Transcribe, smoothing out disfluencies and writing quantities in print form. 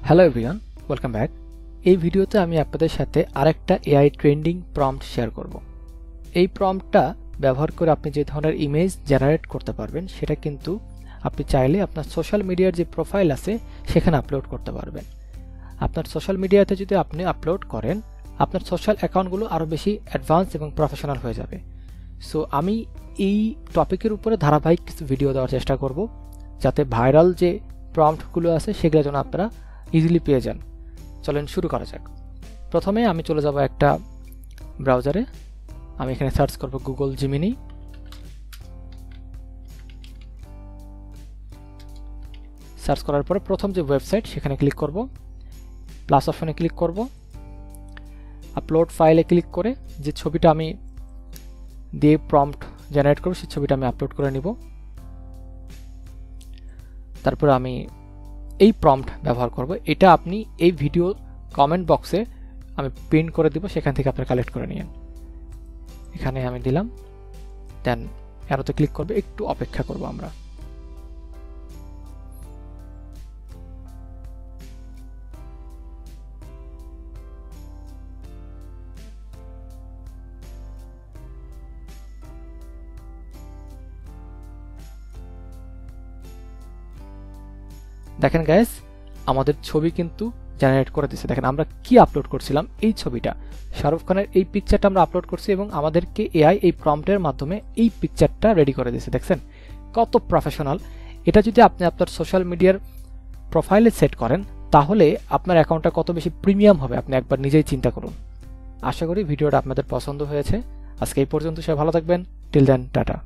Hello everyone, welcome back. এই ভিডিওতে আমি আপনাদের সাথে আরেকটা এআই ট্রেন্ডিং প্রম্পট শেয়ার করব। এই প্রম্পটটা ব্যবহার করে আপনি যে ধরনের ইমেজ জেনারেট করতে পারবেন সেটা কিন্তু আপনি চাইলে আপনার সোশ্যাল মিডিয়ার যে প্রোফাইল আছে সেখানে আপলোড করতে পারবেন। আপনার সোশ্যাল মিডিয়াতে যদি আপনি আপলোড করেন, আপনার সোশ্যাল অ্যাকাউন্টগুলো আরও বেশি অ্যাডভান্স এবং প্রফেশনাল হয়ে যাবে। সো আমি এই টপিকের উপরে ধারাবাহিক কিছু ভিডিও দেওয়ার চেষ্টা করব, যাতে ভাইরাল যে প্রম্পটগুলো আছে সেগুলো যেন আপনারা ইজিলি পেয়ে যান। চলেন শুরু করা যাক। প্রথমে আমি চলে যাব একটা ব্রাউজারে। আমি এখানে সার্চ করব গুগল জিমিনি। সার্চ করার পরে প্রথম যে ওয়েবসাইট সেখানে ক্লিক করব, প্লাস অপশনে ক্লিক করব, আপলোড ফাইলে ক্লিক করে যে ছবিটা আমি দিয়ে প্রম্পট জেনারেট করব সেই ছবিটা আমি আপলোড করে নিব। তারপরে আমি এই প্রম্পট ব্যবহার করব। এটা আপনি এই ভিডিও কমেন্ট বক্সে আমি প্রিন্ট করে দিব, সেখান থেকে আপনারা কালেক্ট করে নিন। এখানে আমি দিলাম, দেন অ্যারোতে ক্লিক করবে, একটু অপেক্ষা করব আমরা। দেখেন গাইস, আমাদের ছবি কিন্তু জেনারেট করে দিচ্ছে। দেখেন আমরা কি আপলোড করছিলাম, এই ছবিটা শাহরুখ খানের এই পিকচারটা আমরা আপলোড করছি এবং আমাদেরকে এআই এই প্রম্পটের মাধ্যমে এই পিকচারটা রেডি করে দিয়েছে। দেখছেন কত প্রফেশনাল। এটা যদি আপনি আপনার সোশ্যাল মিডিয়ার প্রোফাইলে সেট করেন তাহলে আপনার অ্যাকাউন্টটা কত বেশি প্রিমিয়াম হবে আপনি একবার নিজেই চিন্তা করুন। আশা করি ভিডিওটা আপনাদের পছন্দ হয়েছে। আজকে এই পর্যন্ত, সবাই ভালো থাকবেন। Till then, tata.